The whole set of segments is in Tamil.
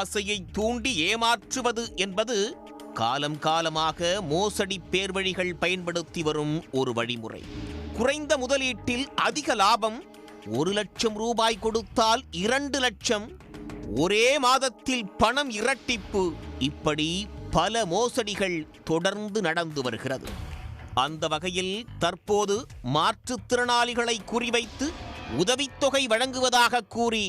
ஆசையை தூண்டி ஏமாற்றுவது என்பது காலம் காலமாக மோசடி பேர்வழிகள் பயன்படுத்தி வரும் ஒரு வழிமுறை. குறைந்த முதலீட்டில் அதிக லாபம், 1 லட்சம் ரூபாய் கொடுத்தால் 2 லட்சம், ஒரே மாதத்தில் பணம் இரட்டிப்பு, இப்படி பல மோசடிகள் தொடர்ந்து நடந்து வருகிறது. அந்த வகையில் தற்போது மாற்றுத்திறனாளிகளை குறிவைத்து உதவித்தொகை வழங்குவதாக கூறி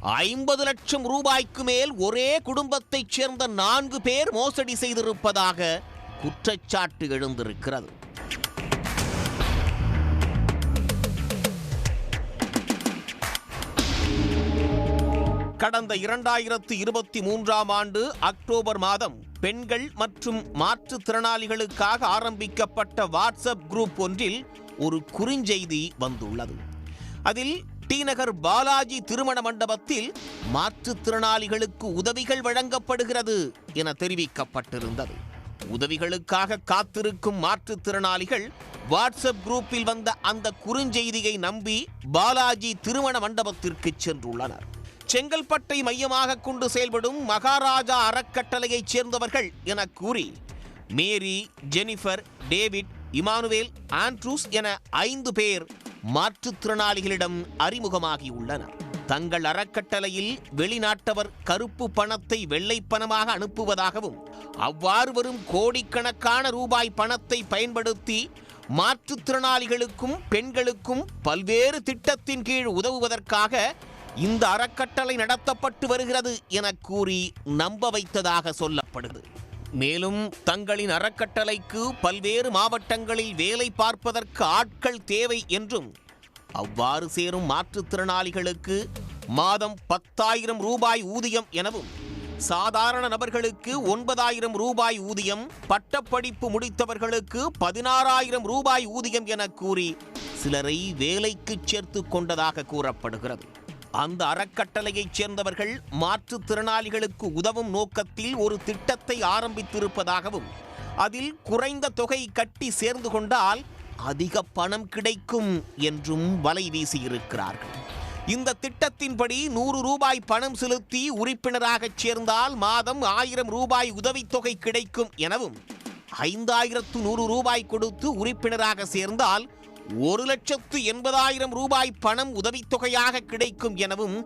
50 லட்சம் ரூபாய்க்கு மேல் ஒரே குடும்பத்தைச் சேர்ந்த 4 பேர் மோசடி செய்திருப்பதாக குற்றச்சாட்டு எழுந்திருக்கிறது. கடந்த 2023ஆம் ஆண்டு அக்டோபர் மாதம் பெண்கள் மற்றும் மாற்றுத்திறனாளிகளுக்காக ஆரம்பிக்கப்பட்ட வாட்ஸ்அப் குரூப் ஒன்றில் ஒரு குறுஞ்செய்தி வந்துள்ளது. அதில் டி நகர் பாலாஜி திருமண மண்டபத்தில் மாற்றுத்திறனாளிகளுக்கு உதவிகள் வழங்கப்படுகிறது என தெரிவிக்கப்பட்டிருந்தது. உதவிகளுக்காக காத்திருக்கும் மாற்றுத்திறனாளிகள் வாட்ஸ்அப் குரூப்பில் வந்த அந்த குறுஞ்செய்தியை நம்பி பாலாஜி திருமண மண்டபத்திற்கு சென்றுள்ளனர். செங்கல்பட்டை மையமாக கொண்டு செயல்படும் மகாராஜா அறக்கட்டளையைச் சேர்ந்தவர்கள் என கூறி மேரி, ஜெனிஃபர், டேவிட், இமானுவேல், ஆண்ட்ரூஸ் என 5 பேர் மாற்றுத்திறனாளிகளிடம் அறிமுகமாகியுள்ளனர். தங்கள் அறக்கட்டளையில் வெளிநாட்டவர் கருப்பு பணத்தை வெள்ளை பணமாக அனுப்புவதாகவும் அவ்வாறு வரும் கோடிக்கணக்கான ரூபாய் பணத்தை பயன்படுத்தி மாற்றுத்திறனாளிகளுக்கும் பெண்களுக்கும் பல்வேறு திட்டத்தின் கீழ் உதவுவதற்காக இந்த அறக்கட்டளை நடத்தப்பட்டு வருகிறது என கூறி நம்ப வைத்ததாக சொல்லப்படுகிறது. மேலும் தங்களின் அறக்கட்டளைக்கு பல்வேறு மாவட்டங்களில் வேலை பார்ப்பதற்கு ஆட்கள் தேவை என்றும் அவ்வாறு சேரும் மாற்றுத்திறனாளிகளுக்கு மாதம் 10,000 ரூபாய் ஊதியம் எனவும் சாதாரண நபர்களுக்கு 9,000 ரூபாய் ஊதியம், பட்டப்படிப்பு முடித்தவர்களுக்கு 16,000 ரூபாய் ஊதியம் என கூறி சிலரை வேலைக்கு சேர்த்து கொண்டதாக கூறப்படுகிறது. அந்த அறக்கட்டளையைச் சேர்ந்தவர்கள் மாற்றுத்திறனாளிகளுக்கு உதவும் நோக்கத்தில் ஒரு திட்டத்தை ஆரம்பித்திருப்பதாகவும் அதில் குறைந்த தொகை கட்டி சேர்ந்து கொண்டால் அதிக பணம் கிடைக்கும் என்றும் வலை வீசியிருக்கிறார்கள். இந்த திட்டத்தின்படி 100 ரூபாய் பணம் செலுத்தி உறுப்பினராக சேர்ந்தால் மாதம் 1000 ரூபாய் உதவித்தொகை கிடைக்கும் எனவும் 5,100 ரூபாய் கொடுத்து உறுப்பினராக சேர்ந்தால் 1,80,000 ரூபாய் பணம் உதவித்தொகையாக கிடைக்கும் எனவும்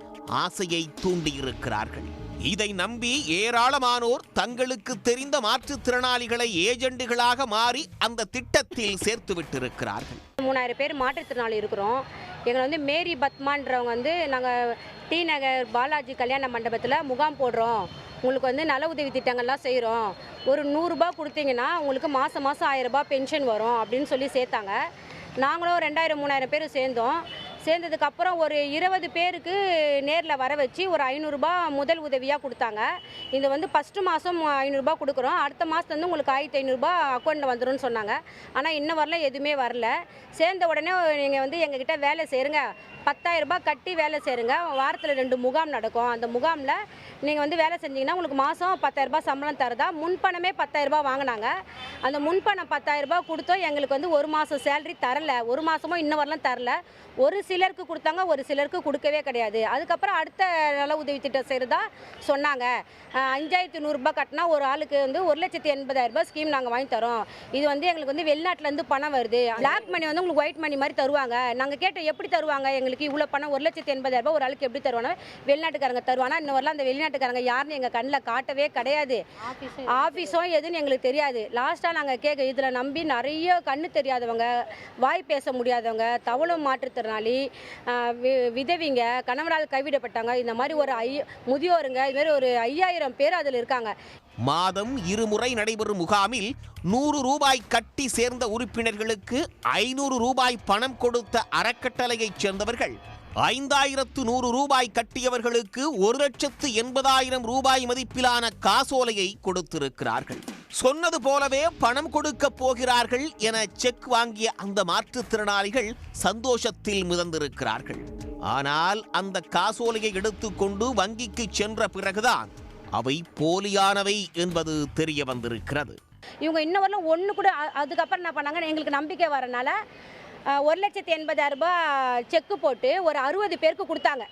ஆசையை தூண்டியிருக்கிறார்கள். இதை நம்பி ஏராளமானோர் தங்களுக்கு தெரிந்த மாற்றுத்திறனாளிகளை ஏஜெண்டுகளாக மாறி அந்த திட்டத்தில் சேர்த்து விட்டிருக்கிறார்கள். 3000 பேர் மாற்றுத்திறனாளி இருக்கிறோம். எங்களை மேரி பத்மான்றவங்க நாங்கள் டி நகர் பாலாஜி கல்யாண மண்டபத்தில் முகாம் போடுறோம், உங்களுக்கு நல உதவி திட்டங்கள்லாம் செய்கிறோம், ஒரு 100 ரூபாய் கொடுத்தீங்கன்னா உங்களுக்கு மாதம் 1000 ரூபாய் பென்ஷன் வரும் அப்படின்னு சொல்லி சேர்த்தாங்க. நாங்களும் 2000-3000 பேர் சேர்ந்தோம். சேர்ந்ததுக்கப்புறம் ஒரு 20 பேருக்கு நேரில் வர வச்சு ஒரு 500 ரூபாய் முதல் உதவியாக கொடுத்தாங்க. இது ஃபஸ்ட்டு மாதம் 500 ரூபாய் கொடுக்குறோம், அடுத்த மாதம் உங்களுக்கு 1500 ரூபாய் அக்கௌண்ட்டில் வந்துடும் சொன்னாங்க. ஆனால் இன்னும் வரல, எதுவுமே வரல. சேர்ந்த உடனே நீங்கள் எங்ககிட்ட வேலை செய்யுங்க, 10,000 ரூபாய் கட்டி வேலை செய்யுங்க, வாரத்தில் 2 முகாம் நடக்கும், அந்த முகாமில் நீங்கள் வேலை செஞ்சிங்கன்னா உங்களுக்கு மாதம் 10,000 ரூபாய் சம்பளம் தரதா. முன்பணமே 10,000 ரூபாய் வாங்கினாங்க. அந்த முன்பணம் 10,000 ரூபாய் கொடுத்தோம். எங்களுக்கு ஒரு மாதம் சேலரி தரல, ஒரு மாதமும் இன்னும் வரலாம் தரல. ஒரு சிலருக்கு கொடுத்தாங்க, ஒரு சிலருக்கு கொடுக்கவே கிடையாது. அதுக்கப்புறம் அடுத்த நல உதவி திட்டம் செய்கிறதா சொன்னாங்க. 5,100 ரூபாய் கட்டினா ஒரு ஆளுக்கு 1,80,000 ரூபாய் ஸ்கீம் நாங்கள் வாங்கி தரோம். இது எங்களுக்கு வெளிநாட்டிலேருந்து பணம் வருது, பிளாக் மணி உங்களுக்கு ஒயிட் மணி மாதிரி தருவாங்க. நாங்கள் கேட்டோம் எப்படி தருவாங்க, எங்களுக்கு இவ்வளோ பணம் 1,80,000 ரூபாய் ஒரு ஆளுக்கு எப்படி தருவாங்க, வெளிநாட்டுக்காரங்க தருவானா. இன்னும் வரலாம் அந்த வெளிநாட்டுக்காரங்க யாருன்னு எங்கள் கண்ணில் காட்டவே கிடையாது. ஆஃபீஸும் எதுன்னு எங்களுக்கு தெரியாது. லாஸ்ட்டாக நாங்கள் கேட்க இதில் நம்பி நிறைய கண்ணு தெரியாதவங்க, வாய் பேச முடியாதவங்க, தவளும் மாற்றுத்திறனாளி, விதவிங்க, கணவரால் கைவிடப்பட்டாங்க, இந்த மாதிரி ஒரு முதியோருங்க, இது மாதிரி ஒரு 5,000 பேர் அதில் இருக்காங்க. மாதம் 2 முறை நடைபெறும் முகாமில் 100 ரூபாய் கட்டி சேர்ந்த உறுப்பினர்களுக்கு 500 ரூபாய் பணம் கொடுத்த அறக்கட்டளையைச் சேர்ந்தவர்கள் 5,100 ரூபாய் கட்டியவர்களுக்கு 1,80,000 ரூபாய் மதிப்பிலான காசோலையை கொடுத்திருக்கிறார்கள். சொன்னது போலவே பணம் கொடுக்க போகிறார்கள் என செக் வாங்கிய அந்த மாற்றுத்திறனாளிகள் சந்தோஷத்தில் மிதந்திருக்கிறார்கள். ஆனால் அந்த காசோலையை எடுத்துக்கொண்டு வங்கிக்கு சென்ற பிறகுதான் அவை போலியானவை என்பது தெரிய வந்திருக்கிறது. இவங்க இன்னும் வரலாம் ஒன்று கூட. அதுக்கப்புறம் என்ன பண்ணாங்க, எங்களுக்கு நம்பிக்கை வரனால 1,80,000 ரூபாய் செக்கு போட்டு ஒரு 60 பேருக்கு கொடுத்தாங்க.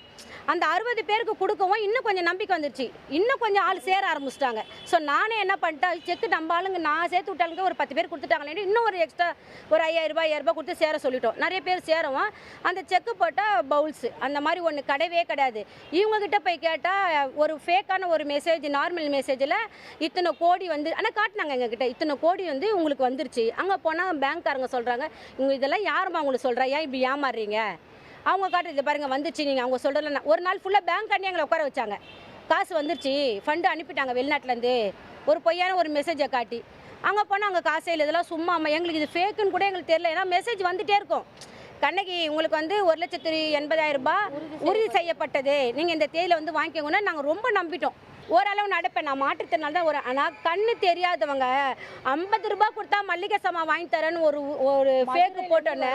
அந்த 60 பேருக்கு கொடுக்கவும் இன்னும் கொஞ்சம் நம்பிக்கை வந்துருச்சு, இன்னும் கொஞ்சம் ஆள் சேர ஆரம்பிச்சிட்டாங்க. ஸோ நானே என்ன பண்ணிட்டேன், செக்கு நம்ம ஆளுங்க நான் சேர்த்து விட்டாலுங்க ஒரு 10 பேர் கொடுத்துட்டாங்களே, இன்னும் ஒரு எக்ஸ்ட்ரா ஒரு 5,000 ரூபாய் 1000 ரூபாய் கொடுத்து சேர சொல்லிட்டோம். நிறைய பேர் சேரவும் அந்த செக்கு போட்டால் பவுல்ஸு அந்த மாதிரி ஒன்று கிடையவே கிடையாது. இவங்ககிட்ட போய் கேட்டால் ஒரு ஃபேக்கான ஒரு மெசேஜ், நார்மல் மெசேஜில் இத்தனை கோடி வந்து ஆனால் காட்டினாங்க எங்ககிட்ட, இத்தனை கோடி வந்து உங்களுக்கு வந்துருச்சு. அங்கே போனால் பேங்க்காரங்க சொல்கிறாங்க, இவங்க இதெல்லாம் யாருமா உங்களுக்கு சொல்கிறா, ஏன் இப்படி ஏமாறுறீங்க, அவங்க காட்டுறது பாருங்கள் வந்துருச்சு, நீங்கள் அவங்க சொல்கிறல. ஒரு நாள் ஃபுல்லாக பேங்க் அண்ணி எங்களை உட்கார வச்சாங்க, காசு வந்துருச்சு ஃபண்டு அனுப்பிட்டாங்க வெளிநாட்டிலேருந்து, ஒரு பொய்யான ஒரு மெசேஜை காட்டி. அங்கே போனால் அங்கே காசே இல்லை, இதெல்லாம் சும்மா எங்களுக்கு இது ஃபேக்குன்னு கூட எங்களுக்கு தெரியல. ஏன்னா மெசேஜ் வந்துகிட்டே இருக்கும், கண்ணகி உங்களுக்கு வந்து 1,80,000 ரூபாய் உறுதி செய்யப்பட்டது, நீங்கள் இந்த தேதியில் வந்து வாங்கிக்கோங்கன்னா நாங்கள் ரொம்ப நம்பிட்டோம். ஓரளவு நடப்பேன், நான் மாற்றுத்திறனால தான் ஒரு. ஆனால் கண்ணு தெரியாதவங்க 50 ரூபாய் கொடுத்தா மல்லிகை சாமான் வாங்கி தரேன்னு ஒரு ஃபேக்கு போட்டோன்னே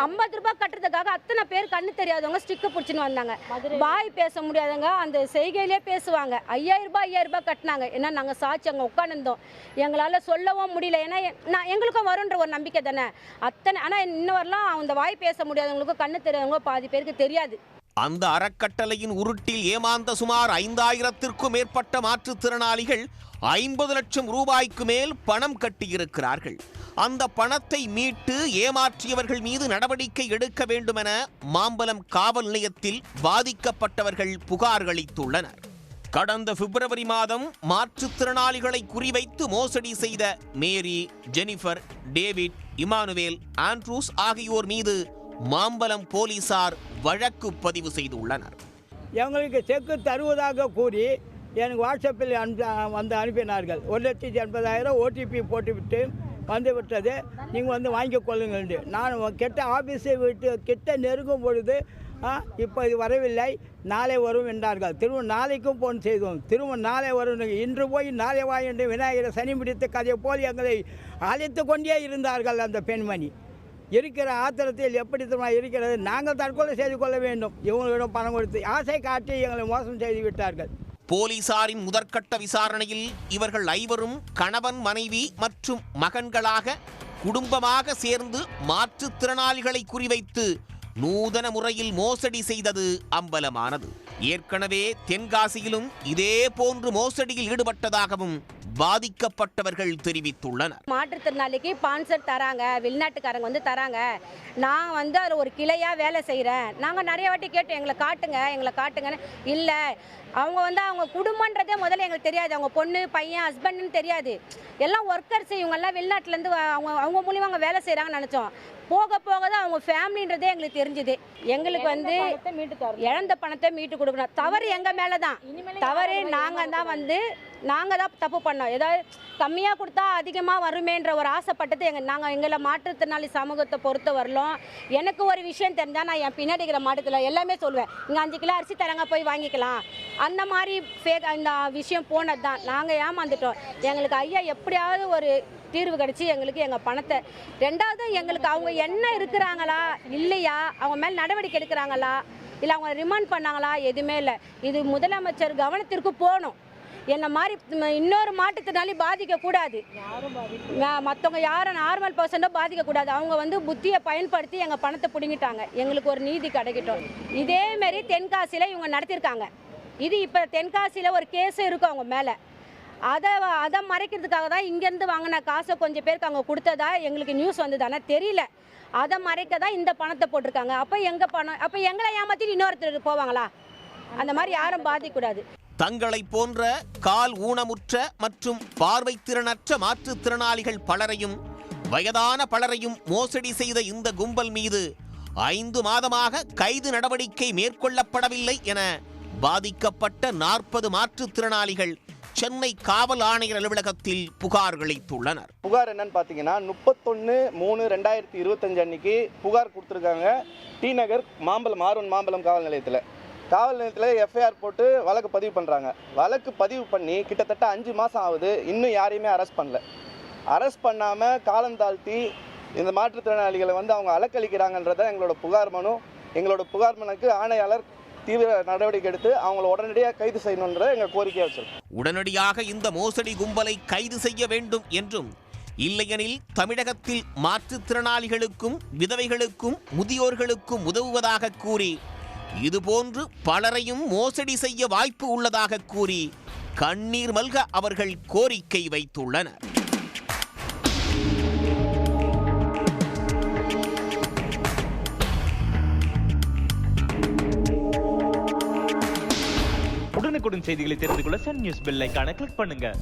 50 ரூபாய் கட்டுறதுக்காக அத்தனை பேர் கண்ணு தெரியாதவங்க ஸ்டிக்கு பிடிச்சின்னு வந்தாங்க. வாய் பேச முடியாதவங்க அந்த செய்கையிலே பேசுவாங்க. 5,000 ரூபாய் கட்டினாங்க. ஏன்னா நாங்கள் சாட்சி அங்கே உட்காந்துருந்தோம், எங்களால் சொல்லவும் முடியல. ஏன்னா எங்களுக்கும் வரும்ன்ற ஒரு நம்பிக்கை தானே அத்தனை. ஆனால் இன்னும் வரலாம் அந்த வாய் பேச முடியாதவங்களுக்கும் கண்ணு தெரியாதவங்க பாதி பேருக்கு தெரியாது. அந்த அறக்கட்டளையின் உருட்டில் ஏமாந்த சுமார் 5,000த்திற்கும் மேற்பட்ட மாற்றுத்திறனாளிகள் 50 லட்சம் ரூபாய்க்கு மேல் பணம் கட்டியிருக்கிறார்கள். அந்த பணத்தை மீட்டு ஏமாற்றியவர்கள் மீது நடவடிக்கை எடுக்க வேண்டுமென மாம்பலம் காவல் நிலையத்தில் பாதிக்கப்பட்டவர்கள் புகார் அளித்துள்ளனர். கடந்த பிப்ரவரி மாதம் மாற்றுத்திறனாளிகளை குறிவைத்து மோசடி செய்த மேரி, ஜெனிஃபர், டேவிட், இமானுவேல், ஆண்ட்ரூஸ் ஆகியோர் மீது மாம்பலம் போலீசார் வழக்கு பதிவு செய்துள்ளனர். எங்களுக்கு செக்கு தருவதாக கூறி எனக்கு வாட்ஸ்அப்பில் அனுப்பினார்கள். 1,80,000 ஓடிபி போட்டுவிட்டு வந்துவிட்டது, நீங்கள் வந்து வாங்கிக் கொள்ளுங்கள். நான் கெட்ட ஆஃபீஸை விட்டு கிட்ட நெருங்கும் பொழுது இப்போ இது வரவில்லை, நாளை வரும் என்றார்கள். திரும்ப நாளைக்கும் போன் செய்தோம், திரும்ப நாளை வரும், இன்று போய் நாளை வா என்று விநாயகரை சனி பிடித்த கதையை போல் எங்களை அழைத்து கொண்டே இருந்தார்கள். அந்த பெண்மணி இருக்கிற ஆத்திரத்தில் எப்படி இருக்கிறது, நாங்கள் தற்கொலை செய்து கொள்ள வேண்டும், இவங்களிடம் பணம் கொடுத்து ஆசை காட்டி எங்களை மோசம் செய்து விட்டார்கள். போலீசாரின் முதற்கட்ட விசாரணையில் இவர்கள் ஐவரும் கணவன், மனைவி மற்றும் மகன்களாக குடும்பமாக சேர்ந்து மாற்றுத்திறனாளிகளை குறிவைத்து நூதன முறையில் மோசடி செய்தது அம்பலமானது. ஏற்கனவே தென்காசியிலும் இதே போன்று மோசடியில் ஈடுபட்டதாகவும் பாதிக்கப்பட்டவர்கள் தெரிவித்துள்ளனர். மாற்றுத்திறனாளிக்கு ஸ்பான்சர் தராங்க, வெளிநாட்டுக்காரங்க வந்து தராங்க, நான் வந்து அதில் ஒரு கிளையாக வேலை செய்கிறேன். நாங்கள் நிறைய வாட்டி கேட்டோம், எங்களை காட்டுங்கன்னு. இல்லை, அவங்க வந்து அவங்க குடும்பன்றதே முதல்ல எங்களுக்கு தெரியாது, அவங்க பொண்ணு பையன் ஹஸ்பண்டுன்னு தெரியாது, எல்லாம் ஒர்க்கர்ஸ், இவங்கெல்லாம் வெளிநாட்டிலேருந்து அவங்க மூலியமாக அவங்க வேலை செய்கிறாங்கன்னு நினச்சோம். போக போக தான் அவங்க ஃபேமிலின்றதே எங்களுக்கு தெரிஞ்சுது. எங்களுக்கு வந்து இழந்த பணத்தை மீட்டு கொடுக்கணும், தவறு எங்கள் மேலே தான், தவறு நாங்கள் தான் தப்பு பண்ணோம். ஏதாவது கம்மியாக கொடுத்தா அதிகமாக வருமேன்ற ஒரு ஆசைப்பட்டது எங்களை மாற்றுத்திறனாளி சமூகத்தை பொறுத்த வரலும். எனக்கு ஒரு விஷயம் தெரிஞ்சால் நான் என் பின்னாடி இருக்கிற மாட்டுத்தில் எல்லாமே சொல்லுவேன், இங்கே 5 கிலோ அரிசி தரங்க போய் வாங்கிக்கலாம், அந்த மாதிரி அந்த விஷயம் போனது தான். நாங்கள் ஏமாந்துட்டோம். எங்களுக்கு ஐயா எப்படியாவது ஒரு தீர்வு கிடச்சி எங்களுக்கு எங்கள் பணத்தை, ரெண்டாவது எங்களுக்கு அவங்க என்ன இருக்கிறாங்களா இல்லையா, அவங்க மேலே நடவடிக்கை எடுக்கிறாங்களா இல்லை அவங்க ரிமாண்ட் பண்ணாங்களா, எதுவுமே இல்லை. இது முதலமைச்சர் கவனத்திற்கு போகணும். என்ன மாதிரி இன்னொரு மாட்டுத்திறனாளி பாதிக்கக்கூடாது, மற்றவங்க யாரும் நார்மல் பர்சனோ பாதிக்கக்கூடாது. அவங்க வந்து புத்தியை பயன்படுத்தி எங்கள் பணத்தை பிடுங்கிட்டாங்க, எங்களுக்கு ஒரு நீதி கிடைக்கட்டும். இதேமாரி தென்காசியில் இவங்க நடத்தியிருக்காங்க. இது இப்போ தென்காசியில் ஒரு கேஸு இருக்கும் அவங்க மேலே, அதை மறைக்கிறதுக்காக தான் இங்கேருந்து வாங்கின காசை கொஞ்சம் பேருக்கு அவங்க கொடுத்ததா எங்களுக்கு நியூஸ் வந்தது. ஆனால் தெரியல, அதை மறைக்க தான் இந்த பணத்தை போட்டிருக்காங்க. அப்போ எங்கள் பணம், அப்போ எங்களை ஏமாற்றிட்டு இன்னொருத்தர் போவாங்களா? அந்த மாதிரி யாரும் பாதிக்கக்கூடாது. தங்களை போன்ற கால் ஊனமுற்ற மற்றும் பார்வைத்திறனற்ற மாற்றுத்திறனாளிகள் பலரையும் வயதான பலரையும் மோசடி செய்த இந்த கும்பல் மீது 5 மாதமாக கைது நடவடிக்கை மேற்கொள்ளப்படவில்லை என பாதிக்கப்பட்ட 40 மாற்றுத்திறனாளிகள் சென்னை காவல் ஆணையர் அலுவலகத்தில் புகார் அளித்துள்ளனர். புகார் என்னன்னு பார்த்தீங்கன்னா 31/3/2025 அன்னைக்கு புகார் கொடுத்துருக்காங்க. டி நகர் மாம்பலம் காவல் நிலையத்தில் எஃப்ஐஆர் போட்டு வழக்கு பதிவு பண்ணுறாங்க. வழக்கு பதிவு பண்ணி கிட்டத்தட்ட 5 மாதம் ஆகுது, இன்னும் யாரையுமே அரெஸ்ட் பண்ணல. அரெஸ்ட் பண்ணாமல் காலம் தாழ்த்தி இந்த மாற்றுத்திறனாளிகளை வந்து அவங்க அலக்களிக்கிறாங்கன்றத எங்களோட புகார் மனு. எங்களோட புகார் மனுக்கு ஆணையாளர் தீவிர நடவடிக்கை எடுத்து அவங்கள உடனடியாக கைது செய்யணுன்ற எங்கள் கோரிக்கையாக வச்சிருக்கோம். உடனடியாக இந்த மோசடி கும்பலை கைது செய்ய வேண்டும் என்றும் இல்லையெனில் தமிழகத்தில் மாற்றுத்திறனாளிகளுக்கும் விதவைகளுக்கும் முதியோர்களுக்கும் உதவுவதாக கூறி இதுபோன்று பலரையும் மோசடி செய்ய வாய்ப்பு உள்ளதாக கூறி கண்ணீர் மல்க அவர்கள் கோரிக்கை வைத்துள்ளனர். உடனுக்குடன் செய்திகளை தெரிந்து கொள்ள சன் நியூஸ் பெல் ஐகானை கிளிக் பண்ணுங்க.